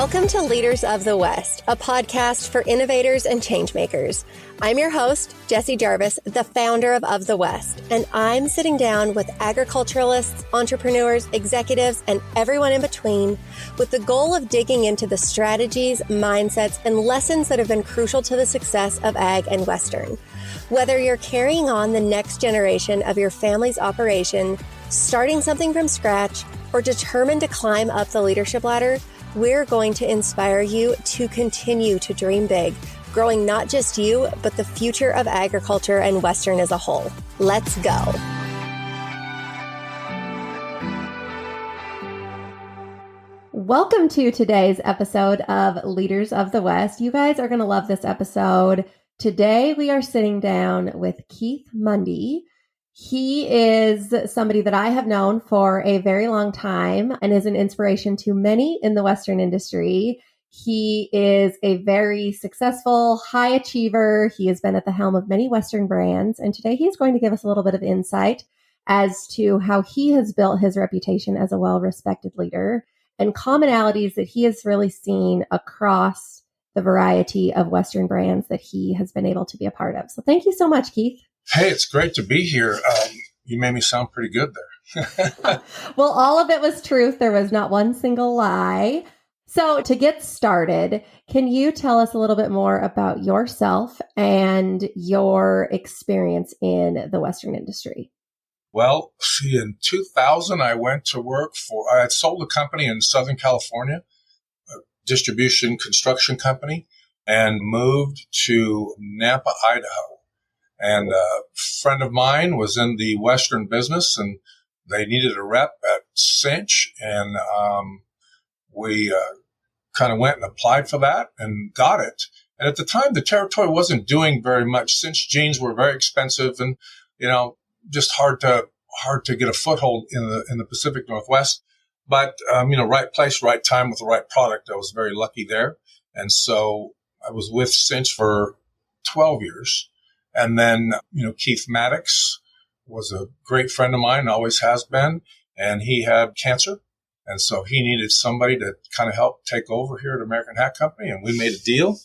Welcome to Leaders of the West, a podcast for innovators and changemakers. I'm your host, Jessie Jarvis, the founder of the West, and I'm sitting down with agriculturalists, entrepreneurs, executives, and everyone in between with the goal of digging into the strategies, mindsets, and lessons that have been crucial to the success of ag and Western. Whether you're carrying on the next generation of your family's operation, starting something from scratch, or determined to climb up the leadership ladder, we're going to inspire you to continue to dream big, growing not just you, but the future of agriculture and Western as a whole. Let's go. Welcome to today's episode of Leaders of the West. You guys are going to love this episode. Today, we are sitting down with Keith Mundee. He is somebody that I have known for a very long time and is an inspiration to many in the Western industry. He is a very successful, high achiever. He has been at the helm of many Western brands. And today he's going to give us a little bit of insight as to how he has built his reputation as a well-respected leader and commonalities that he has really seen across the variety of Western brands that he has been able to be a part of. So thank you so much, Keith. Hey, it's great to be here. You made me sound pretty good there. Well, all of it was truth. There was not one single lie. So to get started, can you tell us a little bit more about yourself and your experience in the Western industry? Well, in 2000, I went to work I had sold a company in Southern California, a distribution construction company, and moved to Nampa, Idaho. And a friend of mine was in the Western business, and they needed a rep at Cinch. And we kind of went and applied for that and got it. And at the time, the territory wasn't doing very much. Cinch jeans were very expensive and, just hard to get a foothold in the Pacific Northwest. But, right place, right time with the right product. I was very lucky there. And so I was with Cinch for 12 years. And then, Keith Maddox was a great friend of mine, always has been, and he had cancer. And so he needed somebody to kind of help take over here at American Hat Company, and we made a deal.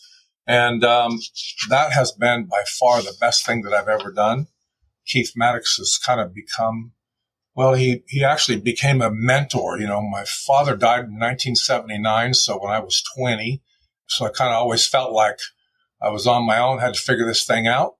And that has been by far the best thing that I've ever done. Keith Maddox has kind of become, he actually became a mentor. My father died in 1979, so when I was 20, so I kind of always felt like I was on my own, had to figure this thing out.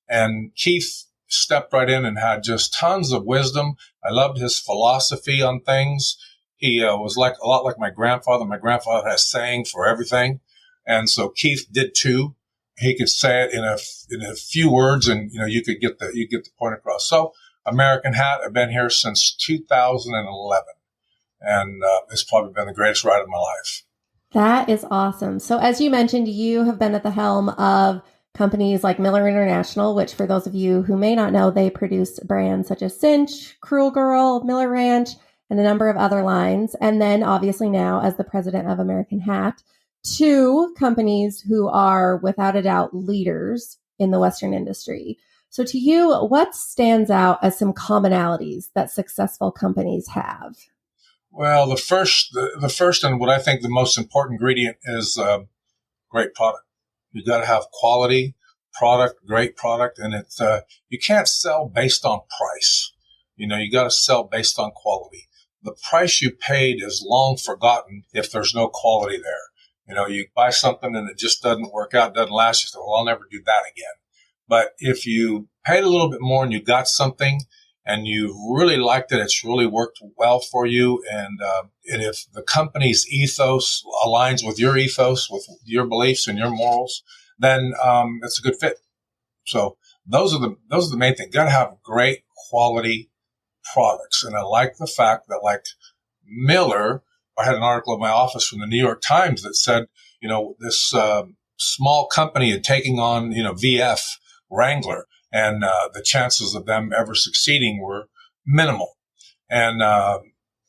And Keith stepped right in and had just tons of wisdom. I loved his philosophy on things. He was a lot like my grandfather. My grandfather had a saying for everything. And so Keith did too. He could say it in a few words, and you get the point across. So American Hat, I've been here since 2011, and it's probably been the greatest ride of my life. That is awesome. So as you mentioned, you have been at the helm of companies like Miller International, which for those of you who may not know, they produce brands such as Cinch, Cruel Girl, Miller Ranch, and a number of other lines. And then obviously now as the president of American Hat, two companies who are without a doubt leaders in the Western industry. So to you, what stands out as some commonalities that successful companies have? Well, the first and what I think the most important ingredient is great product. You got to have quality product, great product, and you can't sell based on price. You got to sell based on quality. The price you paid is long forgotten if there's no quality there. You buy something and it just doesn't work out, doesn't last. You say, well, I'll never do that again. But if you paid a little bit more and you got something and you really liked it, it's really worked well for you. And if the company's ethos aligns with your ethos, with your beliefs and your morals, then it's a good fit. So those are the main things. Got to have great quality products. And I like the fact that, like Miller, I had an article in my office from the New York Times that said, this small company and taking on, VF Wrangler, and the chances of them ever succeeding were minimal. And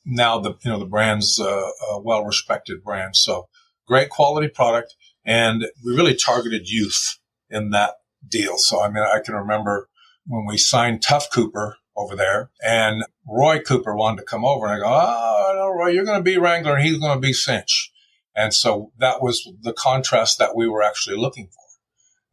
now the brand's a well-respected brand. So great quality product, and we really targeted youth in that deal. So I can remember when we signed Tough Cooper over there, and Roy Cooper wanted to come over, and I go, "Oh, no, Roy, you're going to be Wrangler, and he's going to be Cinch." And so that was the contrast that we were actually looking for.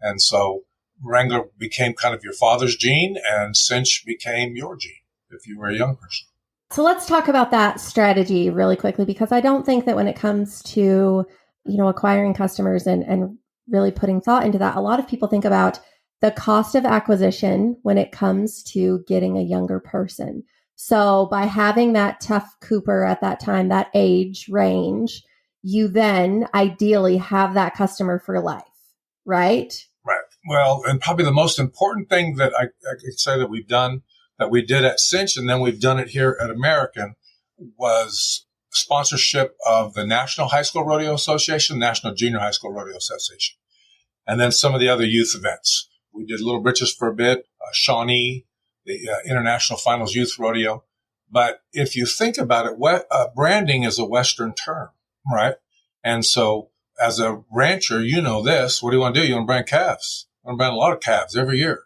And so Wrangler became kind of your father's gene, and Cinch became your gene if you were a young person. So let's talk about that strategy really quickly, because I don't think that when it comes to, acquiring customers and really putting thought into that, a lot of people think about the cost of acquisition when it comes to getting a younger person. So by having that tough Cooper at that time, that age range, you then ideally have that customer for life, right? Right. Well, and probably the most important thing that I could say that we've done, that we did at Cinch, and then we've done it here at American, was sponsorship of the National High School Rodeo Association, National Junior High School Rodeo Association, and then some of the other youth events. We did Little Britches for a bit, Shawnee, the International Finals Youth Rodeo. But if you think about it, branding is a Western term, right? And so as a rancher, you know this. What do you want to do? You want to brand calves. You want to brand a lot of calves every year.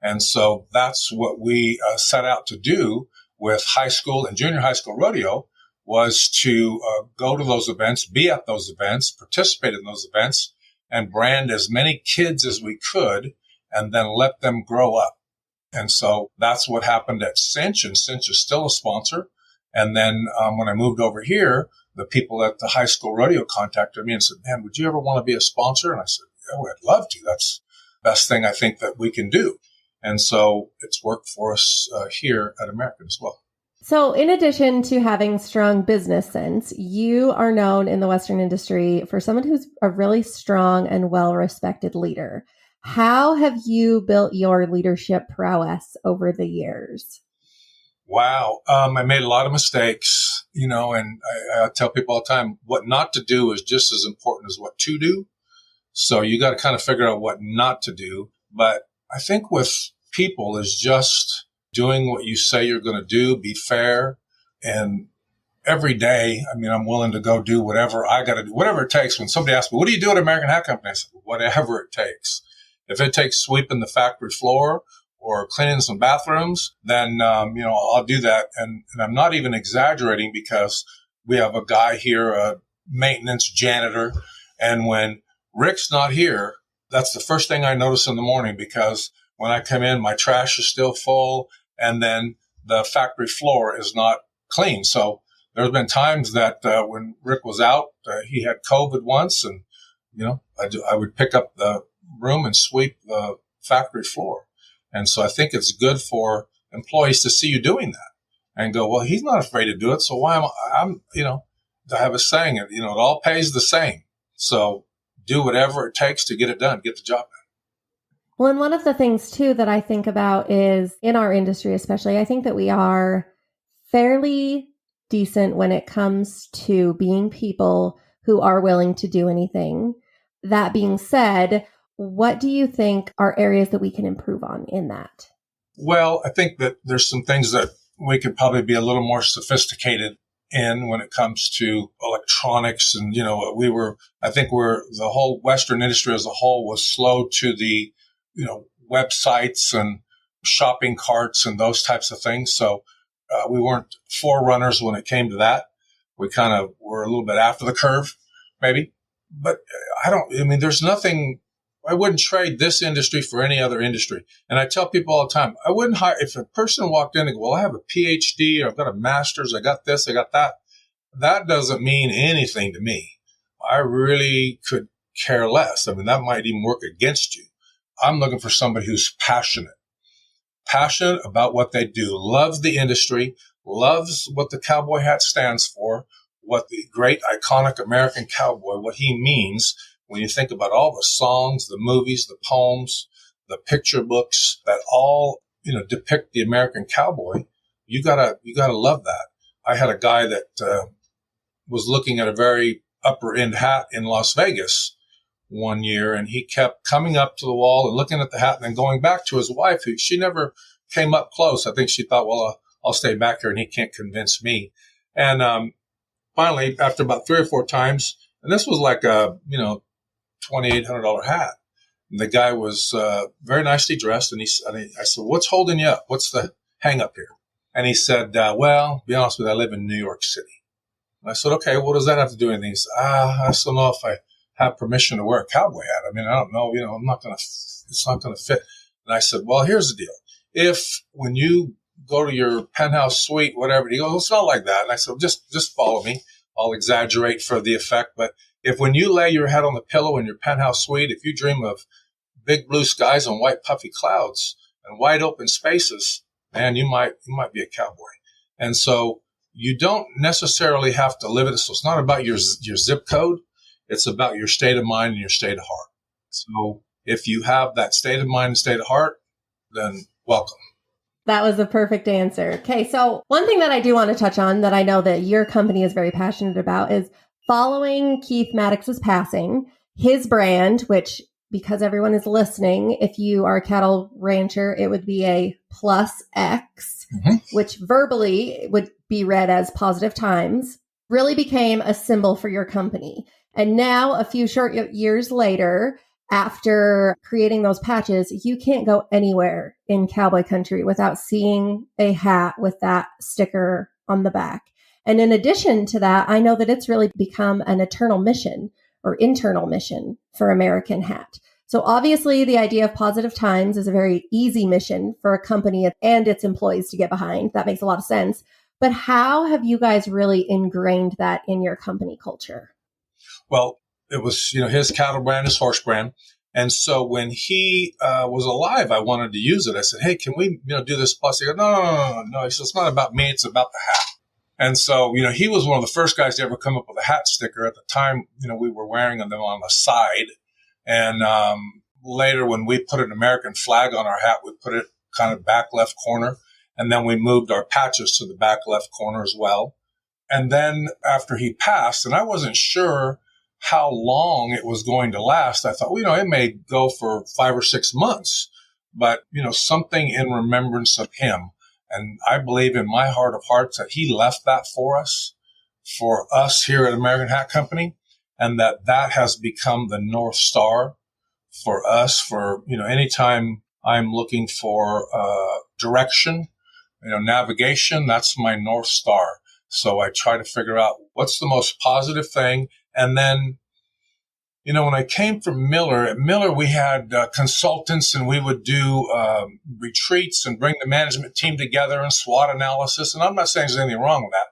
And so that's what we set out to do with high school and junior high school rodeo, was to go to those events, be at those events, participate in those events, and brand as many kids as we could, and then let them grow up. And so that's what happened at Cinch, and Cinch is still a sponsor. And then when I moved over here, the people at the high school rodeo contacted me and said, man, would you ever want to be a sponsor? And I said, oh, I'd love to. That's the best thing I think that we can do. And so it's worked for us here at American as well. So in addition to having strong business sense, you are known in the Western industry for someone who's a really strong and well-respected leader. How have you built your leadership prowess over the years? Wow. I made a lot of mistakes, and I tell people all the time, what not to do is just as important as what to do. So you got to kind of figure out what not to do. But I think with people is just doing what you say you're going to do, be fair. And every day, I'm willing to go do whatever I got to do, whatever it takes. When somebody asks me, what do you do at American Hat Company? I said, whatever it takes. If it takes sweeping the factory floor or cleaning some bathrooms, then, I'll do that. And I'm not even exaggerating, because we have a guy here, a maintenance janitor. And when Rick's not here, that's the first thing I notice in the morning, because when I come in, my trash is still full, and then the factory floor is not clean. So there's been times that when Rick was out, he had COVID once, and, I would pick up the room and sweep the factory floor. And so I think it's good for employees to see you doing that and go, well, he's not afraid to do it. So why am I have a saying, it all pays the same. So do whatever it takes to get it done, get the job done. Well, and one of the things too that I think about is, in our industry especially, I think that we are fairly decent when it comes to being people who are willing to do anything. That being said, what do you think are areas that we can improve on in that? Well, I think that there's some things that we could probably be a little more sophisticated in when it comes to electronics. And, I think the whole Western industry as a whole was slow to the, websites and shopping carts and those types of things. So we weren't forerunners when it came to that. We kind of were a little bit after the curve, maybe. But there's nothing. I wouldn't trade this industry for any other industry. And I tell people all the time, I wouldn't hire, if a person walked in and go, well, I have a PhD, or I've got a master's, I got this, I got that. That doesn't mean anything to me. I really could care less. That might even work against you. I'm looking for somebody who's passionate about what they do, loves the industry, loves what the cowboy hat stands for, what the great iconic American cowboy, what he means. When you think about all the songs, the movies, the poems, the picture books that all, depict the American cowboy, you gotta love that. I had a guy that was looking at a very upper end hat in Las Vegas one year, and he kept coming up to the wall and looking at the hat and then going back to his wife, who she never came up close. I think she thought, well, I'll stay back here and he can't convince me. And finally, after about 3 or 4 times, and this was like a, $2,800 hat. And the guy was very nicely dressed. And I said, what's holding you up? What's the hang up here? And he said, well, to be honest with you, I live in New York City. And I said, okay, what does that have to do with anything? He said, I just don't know if I have permission to wear a cowboy hat. I mean, I don't know, it's not going to fit. And I said, well, here's the deal. If when you go to your penthouse suite, whatever, he goes, it's not like that. And I said, just follow me. I'll exaggerate for the effect. But if when you lay your head on the pillow in your penthouse suite, if you dream of big blue skies and white puffy clouds and wide open spaces, man, you might be a cowboy. And so you don't necessarily have to live it. So it's not about your zip code. It's about your state of mind and your state of heart. So if you have that state of mind and state of heart, then welcome. That was a perfect answer. Okay, so one thing that I do want to touch on that I know that your company is very passionate about is following Keith Maddox's passing, his brand, which, because everyone is listening, if you are a cattle rancher, it would be a plus X, which verbally would be read as positive times, really became a symbol for your company. And now, a few short years later, after creating those patches, you can't go anywhere in cowboy country without seeing a hat with that sticker on the back. And in addition to that, I know that it's really become an eternal mission or internal mission for American Hat. So obviously, the idea of positive times is a very easy mission for a company and its employees to get behind. That makes a lot of sense. But how have you guys really ingrained that in your company culture? Well, it was, his cattle brand, his horse brand. And so when he was alive, I wanted to use it. I said, hey, can we, do this plus? He goes, no. He said, it's not about me. It's about the hat. And so, he was one of the first guys to ever come up with a hat sticker. At the time, we were wearing them on the side. And later, when we put an American flag on our hat, we put it kind of back left corner. And then we moved our patches to the back left corner as well. And then after he passed, and I wasn't sure how long it was going to last, I thought, well, it may go for 5 or 6 months, but, something in remembrance of him. And I believe in my heart of hearts that he left that for us here at American Hat Company, and that has become the North Star for us for, anytime I'm looking for direction, navigation, that's my North Star. So I try to figure out what's the most positive thing. And then, when I came from Miller, at Miller, we had consultants, and we would do retreats and bring the management team together and SWOT analysis. And I'm not saying there's anything wrong with that.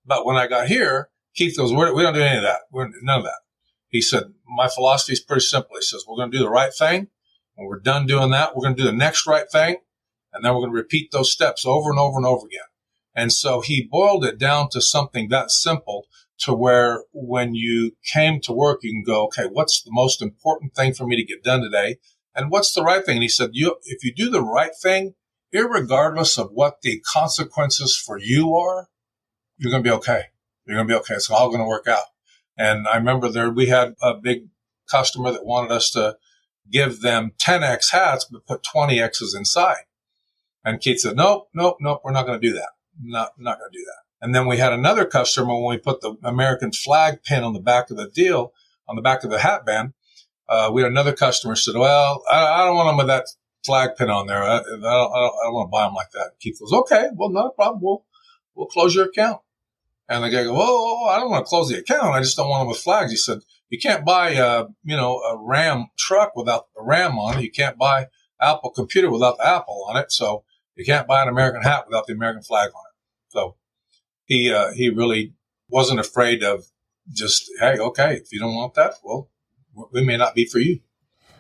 But when I got here, Keith goes, we don't do any of that. None of that. He said, my philosophy is pretty simple. He says, we're going to do the right thing. When we're done doing that, we're going to do the next right thing. And then we're going to repeat those steps over and over and over again. And so he boiled it down to something that simple, to where when you came to work, you can go, okay, what's the most important thing for me to get done today? And what's the right thing? And he said, if you do the right thing, irregardless of what the consequences for you are, you're going to be okay. You're going to be okay. It's all going to work out. And I remember we had a big customer that wanted us to give them 10X hats, but put 20Xs inside. And Keith said, nope, we're not going to do that. Not going to do that. And then we had another customer, when we put the American flag pin on the back of the deal, on the back of the hat band, we had another customer said, well, I don't want them with that flag pin on there. I don't want to buy them like that. Keith goes, okay, well, not a problem. We'll close your account. And the guy goes, oh, I don't want to close the account. I just don't want them with flags. He said, you can't buy, a Ram truck without the Ram on it. You can't buy Apple computer without the Apple on it. So you can't buy an American hat without the American flag on it. So he really wasn't afraid of just, hey, okay, if you don't want that, well, we may not be for you.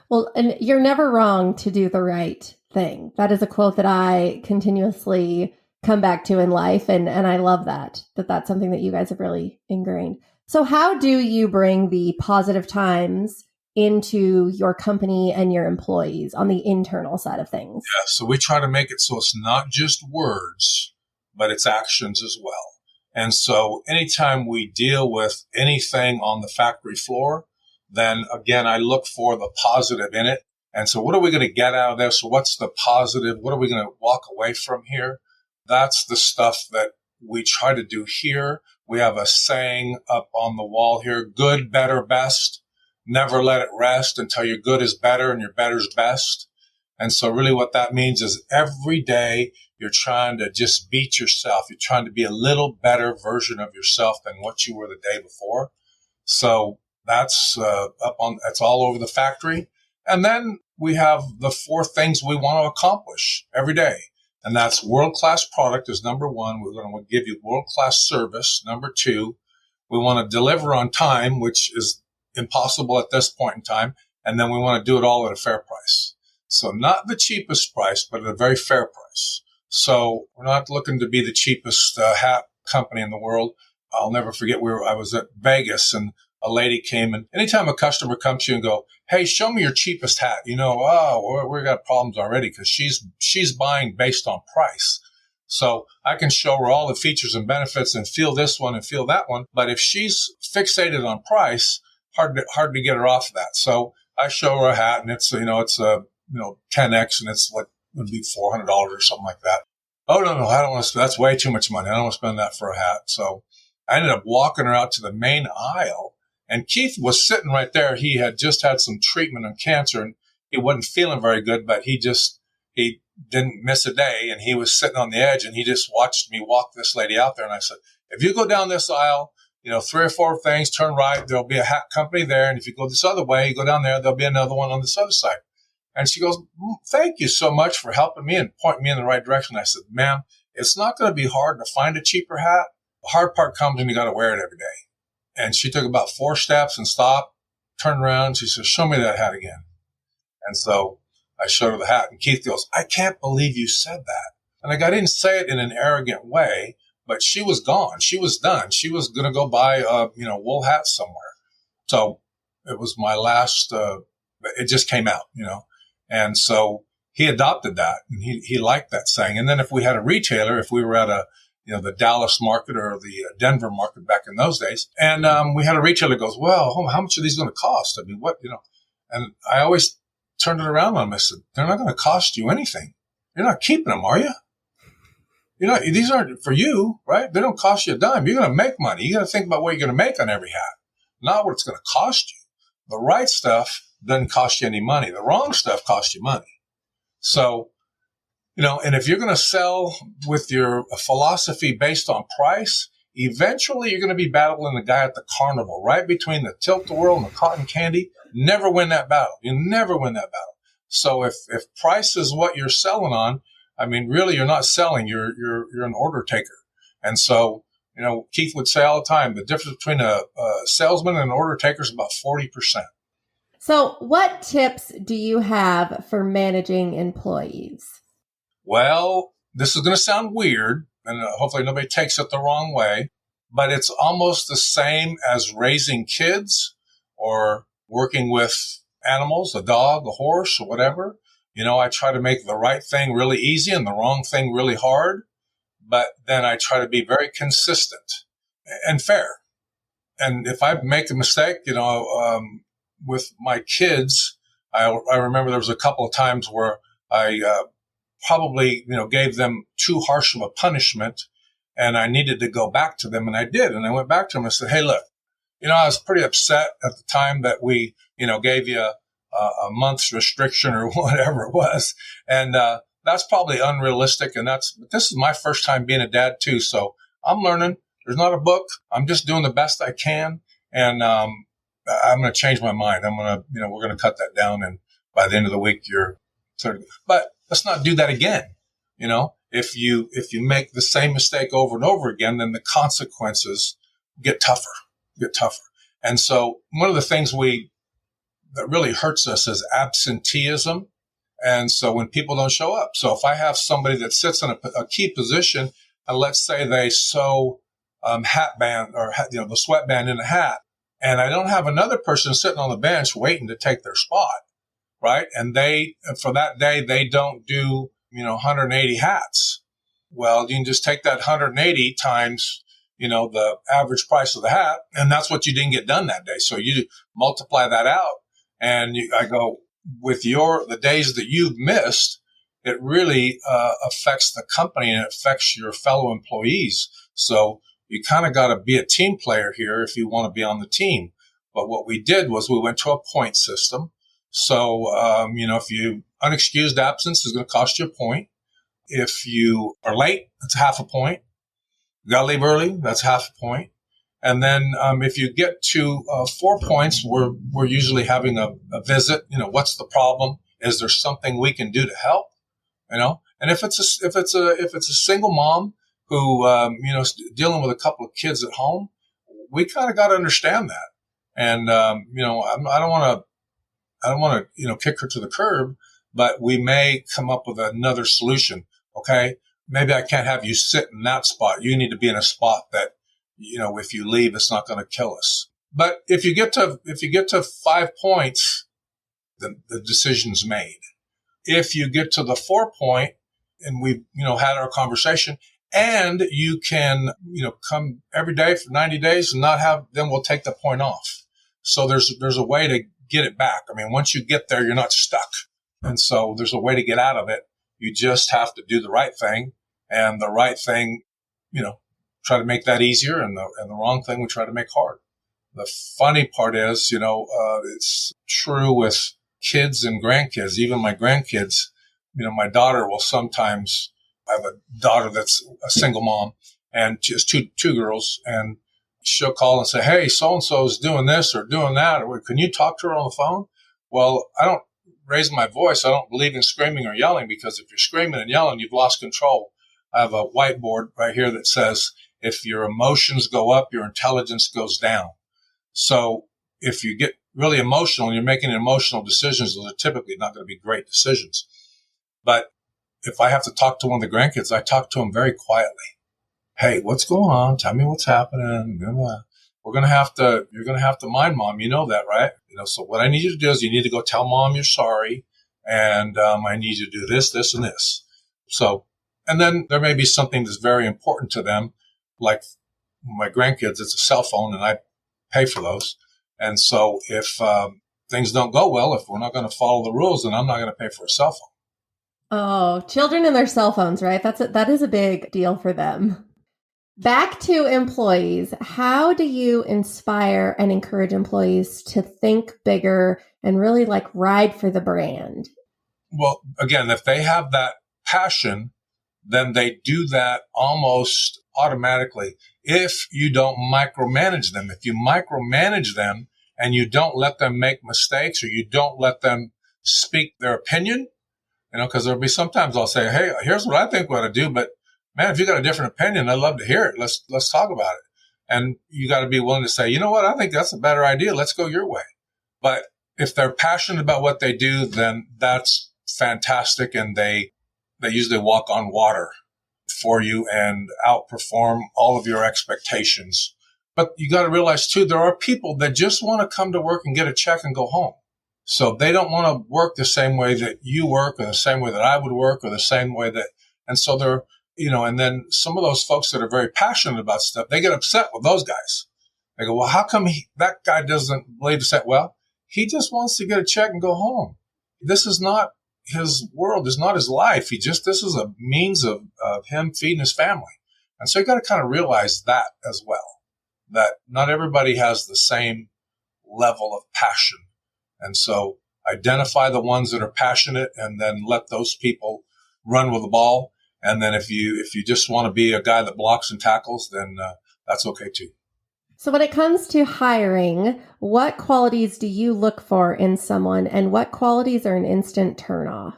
Well, and you're never wrong to do the right thing. That is a quote that I continuously come back to in life. And I love that's something that you guys have really ingrained. So how do you bring the positive times into your company and your employees on the internal side of things? Yeah, so we try to make it so it's not just words, but it's actions as well. And so anytime we deal with anything on the factory floor, then again, I look for the positive in it. And so what are we going to get out of this? What's the positive? What are we going to walk away from here? That's the stuff that we try to do here. We have a saying up on the wall here, good, better, best. Never let it rest until your good is better and your better is best. And so really what that means is every day you're trying to just beat yourself. You're trying to be a little better version of yourself than what you were the day before. So that's that's all over the factory. And then we have the 4 things we want to accomplish every day. And that's world-class product is number 1. We're going to give you world-class service. Number 2, we want to deliver on time, which is impossible at this point in time. And then we want to do it all at a fair price. So not the cheapest price, but at a very fair price. So we're not looking to be the cheapest hat company in the world. I'll never forget I was at Vegas and a lady came, and anytime a customer comes to you and go, hey, show me your cheapest hat, we got problems already because she's buying based on price. So I can show her all the features and benefits and feel this one and feel that one. But if she's fixated on price, hard to get her off of that. So I show her a hat and it's 10X and it's like, it would be $400 or something like that. Oh, no, I don't want to, that's way too much money. I don't want to spend that for a hat. So I ended up walking her out to the main aisle. And Keith was sitting right there. He had just had some treatment on cancer and he wasn't feeling very good, but he didn't miss a day. And he was sitting on the edge and he just watched me walk this lady out there. And I said, if you go down this aisle, 3 or 4 things, turn right, there'll be a hat company there. And if you go this other way, you go down there, there'll be another one on this other side. And she goes, thank you so much for helping me and pointing me in the right direction. I said, ma'am, it's not going to be hard to find a cheaper hat. The hard part comes when you got to wear it every day. And she took about 4 steps and stopped, turned around. She said, show me that hat again. And so I showed her the hat. And Keith goes, I can't believe you said that. And I didn't say it in an arrogant way, but she was gone. She was done. She was going to go buy a, wool hat somewhere. So it was my last, it just came out, And so he adopted that and he liked that saying. And then if we had a retailer, if we were at the Dallas market or the Denver market back in those days. And we had a retailer that goes, well, how much are these going to cost? I mean, and I always turned it around on them. I said, they're not going to cost you anything. You're not keeping them, are you? These aren't for you, right? They don't cost you a dime. You're going to make money. You got to think about what you're going to make on every hat, not what it's going to cost you. The right stuff doesn't cost you any money. The wrong stuff costs you money. So, and if you're going to sell with your philosophy based on price, eventually you're going to be battling the guy at the carnival, right between the tilt-a-whirl and the cotton candy. Never win that battle. You never win that battle. So if price is what you're selling on, I mean, really, you're not selling. You're an order taker. And so, Keith would say all the time, the difference between a salesman and an order taker is about 40%. So what tips do you have for managing employees? Well, this is going to sound weird, and hopefully nobody takes it the wrong way, but it's almost the same as raising kids or working with animals, a dog, a horse, or whatever. I try to make the right thing really easy and the wrong thing really hard, but then I try to be very consistent and fair. And if I make a mistake, with my kids, I remember there was a couple of times where I probably, gave them too harsh of a punishment and I needed to go back to them. And I did. And I went back to them and said, hey, look, I was pretty upset at the time that we, gave you a month's restriction or whatever it was. And that's probably unrealistic. But this is my first time being a dad too. So I'm learning. There's not a book. I'm just doing the best I can. And I'm going to change my mind. we're going to cut that down. And by the end of the week, but let's not do that again. If you make the same mistake over and over again, then the consequences get tougher. And so one of the things that really hurts us is absenteeism. And so when people don't show up, so if I have somebody that sits in a key position, and let's say they sew hat band or the sweatband in a hat, and I don't have another person sitting on the bench waiting to take their spot, right? And for that day, they don't do 180 hats. Well, you can just take that 180 times the average price of the hat, and that's what you didn't get done that day. So you multiply that out, and I go, with the days that you've missed, it really affects the company and it affects your fellow employees. So you kind of got to be a team player here if you want to be on the team. But what we did was we went to a point system. So, if you unexcused absence is going to cost you a point. If you are late, that's half a point. You got to leave early, that's half a point. And then if you get to 4 points, we're usually having a visit. What's the problem? Is there something we can do to help? And if it's a single mom who is dealing with a couple of kids at home, we kind of got to understand that. And I don't want to kick her to the curb, but we may come up with another solution. Okay, maybe I can't have you sit in that spot. You need to be in a spot that, if you leave, it's not going to kill us. But if you get to 5 points, then the decision's made. If you get to the 4 point and we've, had our conversation, and you can, come every day for 90 days and not have, then we'll take the point off. So there's a way to get it back. I mean, once you get there, you're not stuck. And so there's a way to get out of it. You just have to do the right thing, and the right thing, try to make that easier, and the wrong thing we try to make hard. The funny part is, it's true with kids and grandkids, even my grandkids. My daughter will sometimes, I have a daughter that's a single mom, and she has two girls, and she'll call and say, hey, so-and-so is doing this or doing that, or can you talk to her on the phone? Well, I don't raise my voice. I don't believe in screaming or yelling, because if you're screaming and yelling, you've lost control. I have a whiteboard right here that says, if your emotions go up, your intelligence goes down. So if you get really emotional and you're making emotional decisions, those are typically not going to be great decisions. But if I have to talk to one of the grandkids, I talk to them very quietly. Hey, what's going on? Tell me what's happening. You're going to have to mind mom. You know that, right? So what I need you to do is you need to go tell mom you're sorry. And, I need you to do this, this, and this. So, and then there may be something that's very important to them. Like my grandkids, it's a cell phone, and I pay for those. And so if, things don't go well, if we're not going to follow the rules, then I'm not going to pay for a cell phone. Oh, children and their cell phones, right? That is a big deal for them. Back to employees. How do you inspire and encourage employees to think bigger and really ride for the brand? Well, again, if they have that passion, then they do that almost automatically. If you don't micromanage them, if you micromanage them and you don't let them make mistakes, or you don't let them speak their opinion, because there'll be sometimes I'll say, hey, here's what I think we ought to do, but man, if you got a different opinion, I'd love to hear it. Let's talk about it. And you got to be willing to say, you know what? I think that's a better idea. Let's go your way. But if they're passionate about what they do, then that's fantastic. And they usually walk on water for you and outperform all of your expectations. But you got to realize too, there are people that just want to come to work and get a check and go home. So they don't want to work the same way that you work, or the same way that I would work, or the same way that, and so they're, and then some of those folks that are very passionate about stuff, they get upset with those guys. They go, well, how come that guy doesn't believe the same? Well, he just wants to get a check and go home. This is not his world. It's not his life. This is a means of him feeding his family. And so you got to kind of realize that as well, that not everybody has the same level of passion. And so identify the ones that are passionate, and then let those people run with the ball. And then if you just want to be a guy that blocks and tackles, then that's okay too. So when it comes to hiring, what qualities do you look for in someone, and what qualities are an instant turnoff?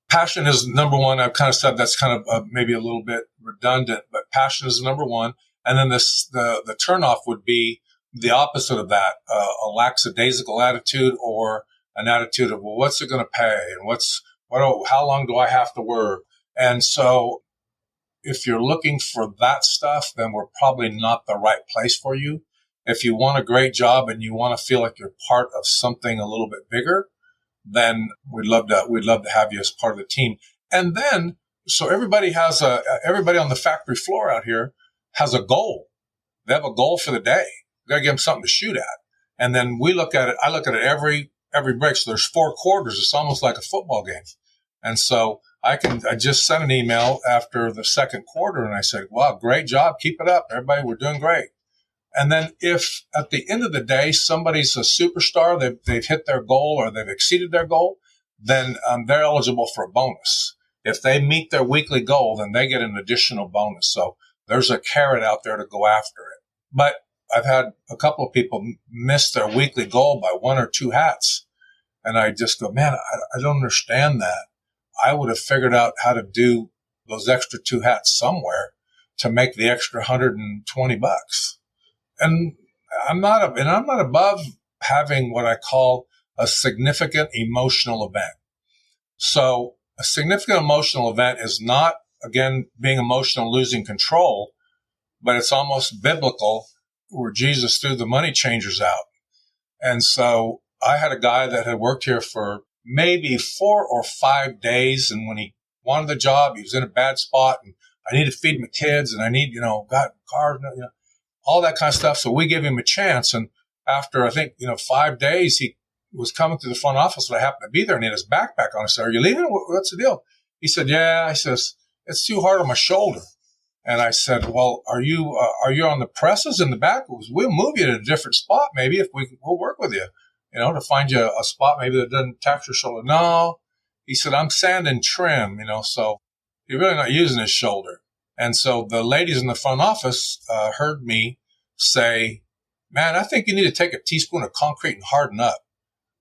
Passion is number one. I've kind of said that's kind of maybe a little bit redundant, but passion is number one. And then the turnoff would be the opposite of that, a lackadaisical attitude, or an attitude of, well, what's it going to pay? And how long do I have to work? And so if you're looking for that stuff, then we're probably not the right place for you. If you want a great job and you want to feel like you're part of something a little bit bigger, then we'd love to have you as part of the team. And then, so everybody on the factory floor out here has a goal. They have a goal for the day. You got to give them something to shoot at. And then I look at it every break. So there's 4 quarters. It's almost like a football game. And so I just sent an email after the second quarter, and I said, wow, great job. Keep it up. Everybody, we're doing great. And then if at the end of the day, somebody's a superstar, they've hit their goal or they've exceeded their goal, then they're eligible for a bonus. If they meet their weekly goal, then they get an additional bonus. So there's a carrot out there to go after it. But I've had a couple of people miss their weekly goal by 1 or 2 hats. And I just go, man, I don't understand that. I would have figured out how to do those extra 2 hats somewhere to make the extra $120. And I'm not above having what I call a significant emotional event. So a significant emotional event is not, again, being emotional, losing control, but it's almost biblical where Jesus threw the money changers out. And so I had a guy that had worked here for maybe 4 or 5 days. And when he wanted the job, he was in a bad spot and I need to feed my kids and I need, got cars, all that kind of stuff. So we gave him a chance. And after, I think, 5 days, he was coming to the front office and I happened to be there and he had his backpack on. I said, are you leaving? What's the deal? He said, yeah. He says, it's too hard on my shoulder. And I said, well, are you on the presses in the back? We'll move you to a different spot. Maybe we'll work with you, to find you a spot maybe that doesn't tax your shoulder. No, he said, I'm sand and trim, so you're really not using his shoulder. And so the ladies in the front office heard me say, man, I think you need to take a teaspoon of concrete and harden up.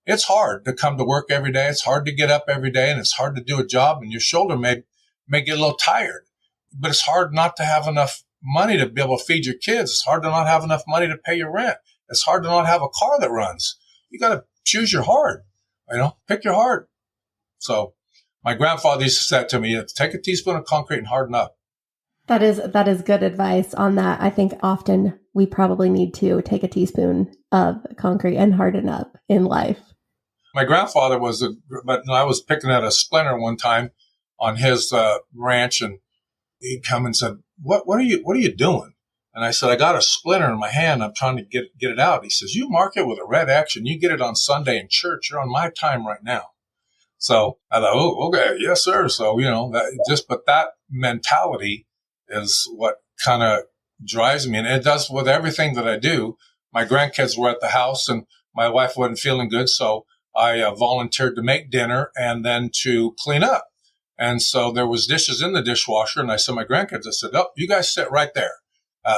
It's hard to come to work every day. It's hard to get up every day and it's hard to do a job and your shoulder may get a little tired, but it's hard not to have enough money to be able to feed your kids. It's hard to not have enough money to pay your rent. It's hard to not have a car that runs. You got to choose your hard, pick your hard. So my grandfather used to say to me, take a teaspoon of concrete and harden up. That is good advice on that. I think often we probably need to take a teaspoon of concrete and harden up in life. My grandfather I was picking at a splinter one time on his ranch and he'd come and said, what are you doing? And I said, I got a splinter in my hand. I'm trying to get it out. He says, you mark it with a red X and you get it on Sunday in church. You're on my time right now. So I thought, oh, okay. Yes, sir. So, but that mentality is what kind of drives me. And it does with everything that I do. My grandkids were at the house and my wife wasn't feeling good. So I volunteered to make dinner and then to clean up. And so there was dishes in the dishwasher. And I said, my grandkids, I said, oh, you guys sit right there.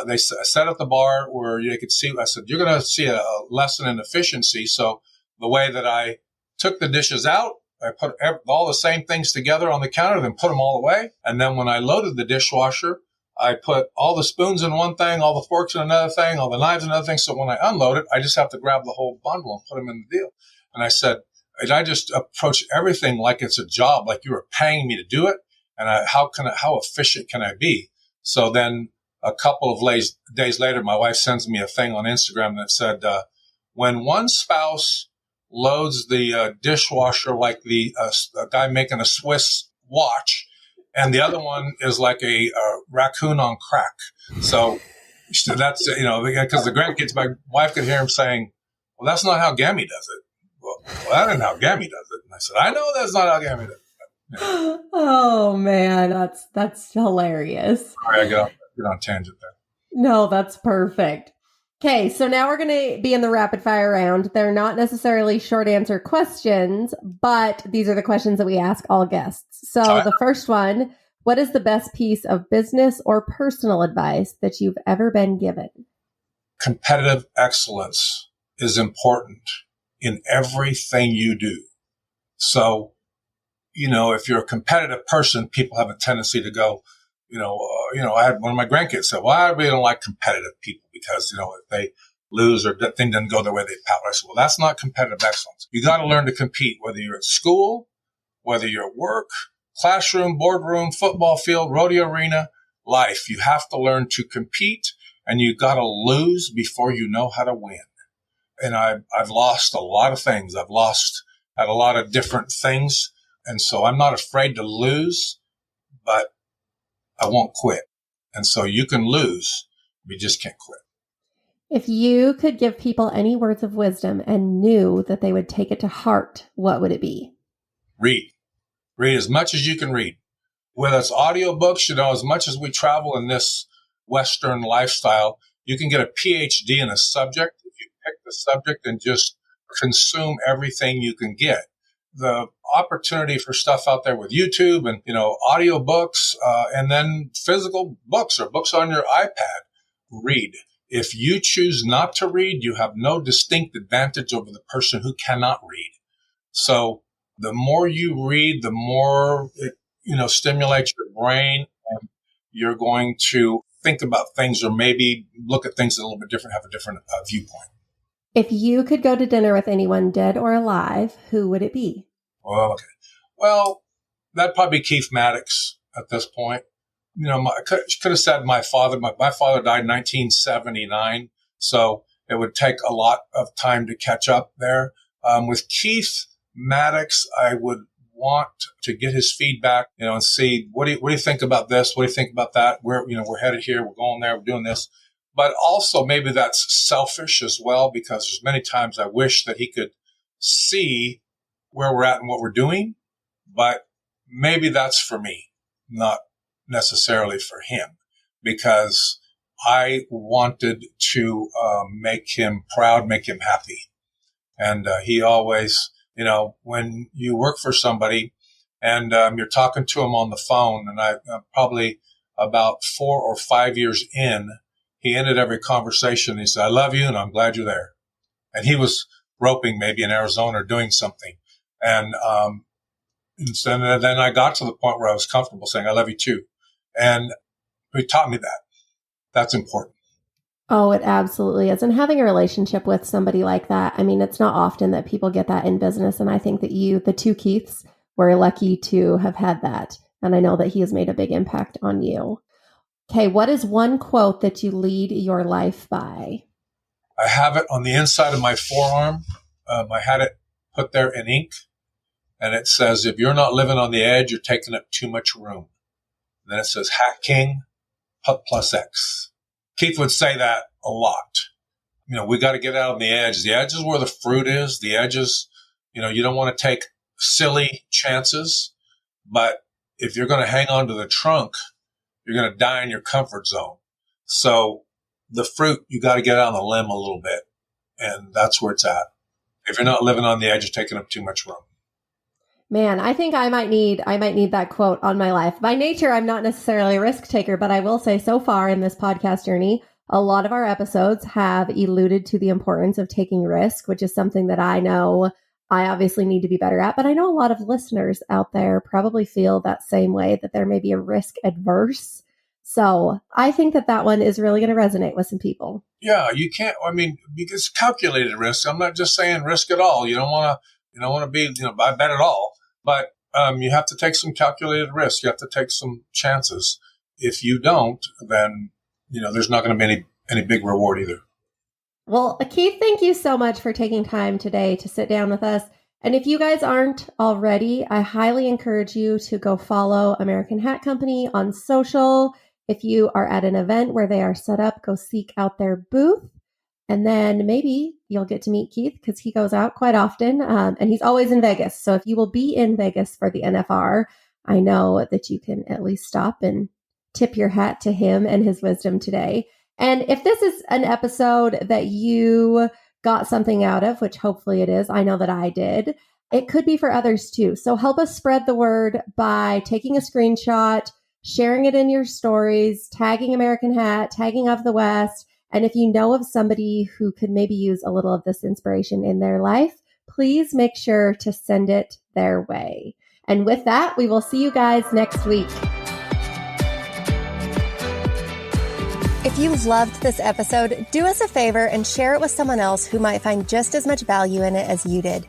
They sat at the bar where you could see. I said, you're going to see a lesson in efficiency. So the way that I took the dishes out, I put all the same things together on the counter, then put them all away. And then when I loaded the dishwasher, I put all the spoons in one thing, all the forks in another thing, all the knives in another thing. So when I unload it, I just have to grab the whole bundle and put them in the deal. And I said, and I just approach everything like it's a job, like you were paying me to do it. And how efficient can I be? So then a couple of days later, my wife sends me a thing on Instagram that said, when one spouse loads the dishwasher like a guy making a Swiss watch, and the other one is like a raccoon on crack. So that's, because the grandkids, my wife could hear him saying, well, that's not how Gammy does it. Well, that isn't how Gammy does it. And I said, I know that's not how Gammy does it. Yeah. Oh, man, that's hilarious. Sorry, I get on a tangent there. No, that's perfect. Okay, so now we're going to be in the rapid fire round. They're not necessarily short answer questions, but these are the questions that we ask all guests. So the first one, what is the best piece of business or personal advice that you've ever been given? Competitive excellence is important in everything you do. So, if you're a competitive person, people have a tendency to go, I had one of my grandkids said, well, I really don't like competitive people because, if they lose or that thing doesn't go the way they pout. I said, well, that's not competitive excellence. You got to learn to compete, whether you're at school, whether you're at work, classroom, boardroom, football field, rodeo arena, life. You have to learn to compete and you got to lose before you know how to win. And I've lost a lot of things. I've lost at a lot of different things. And so I'm not afraid to lose, but I won't quit. And so you can lose, but you just can't quit. If you could give people any words of wisdom and knew that they would take it to heart, what would it be? Read. Read as much as you can read. Whether it's audiobooks, as much as we travel in this Western lifestyle, You can get a PhD in a subject if you pick the subject and just consume everything you can get. The opportunity for stuff out there with YouTube and, audio books, and then physical books or books on your iPad. Read. If you choose not to read, you have no distinct advantage over the person who cannot read. So the more you read, the more it, stimulates your brain, and you're going to think about things or maybe look at things a little bit different, have a different viewpoint. If you could go to dinner with anyone dead or alive, who would it be? Well, that'd probably be Keith Maddox at this point. I could have said my father. My father died in 1979, so it would take a lot of time to catch up there. With Keith Maddox, I would want to get his feedback, and see what do you think about this? What do you think about that? We're headed here. We're going there. We're doing this. But also maybe that's selfish as well, because there's many times I wish that he could see where we're at and what we're doing. But maybe that's for me, not necessarily for him, because I wanted to make him proud, make him happy. And he always, when you work for somebody and you're talking to him on the phone, and I probably about 4 or 5 years in, he ended every conversation. He said, "I love you, and I'm glad you're there." And he was roping maybe in Arizona or doing something. And then I got to the point where I was comfortable saying, "I love you too." And he taught me that. That's important. Oh, it absolutely is. And having a relationship with somebody like that, I mean, it's not often that people get that in business. And I think that the two Keiths, were lucky to have had that. And I know that he has made a big impact on you. Okay, what is one quote that you lead your life by? I have it on the inside of my forearm. I had it put there in ink. And it says, "If you're not living on the edge, you're taking up too much room." And then it says, "Hack King, plus X." Keith would say that a lot. We got to get out on the edge. The edge is where the fruit is. The edge is, you don't want to take silly chances. But if you're going to hang on to the trunk, you're going to die in your comfort zone. So the fruit, you got to get out on the limb a little bit. And that's where it's at. If you're not living on the edge, you're taking up too much room. Man, I think I might need that quote on my life. By nature, I'm not necessarily a risk taker, but I will say so far in this podcast journey, a lot of our episodes have alluded to the importance of taking risk, which is something that I know I obviously need to be better at. But I know a lot of listeners out there probably feel that same way, that there may be a risk adverse. So I think that one is really going to resonate with some people. Yeah, you can't, because calculated risk. I'm not just saying risk at all. You don't want to be, I bet it all. But you have to take some calculated risk. You have to take some chances. If you don't, then, there's not going to be any big reward either. Well, Keith, thank you so much for taking time today to sit down with us. And if you guys aren't already, I highly encourage you to go follow American Hat Company on social. If you are at an event where they are set up, go seek out their booth. And then maybe you'll get to meet Keith, because he goes out quite often, and he's always in Vegas. So if you will be in Vegas for the NFR, I know that you can at least stop and tip your hat to him and his wisdom today. And if this is an episode that you got something out of, which hopefully it is, I know that I did, it could be for others too. So help us spread the word by taking a screenshot, sharing it in your stories, tagging American Hat, tagging Of the West. And if you know of somebody who could maybe use a little of this inspiration in their life, please make sure to send it their way. And with that, we will see you guys next week. If you loved this episode, do us a favor and share it with someone else who might find just as much value in it as you did.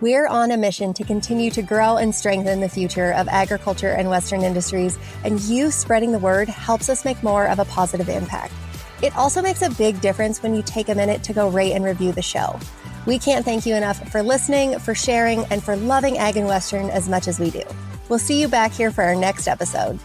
We're on a mission to continue to grow and strengthen the future of agriculture and Western industries, and you spreading the word helps us make more of a positive impact. It also makes a big difference when you take a minute to go rate and review the show. We can't thank you enough for listening, for sharing, and for loving Ag and Western as much as we do. We'll see you back here for our next episode.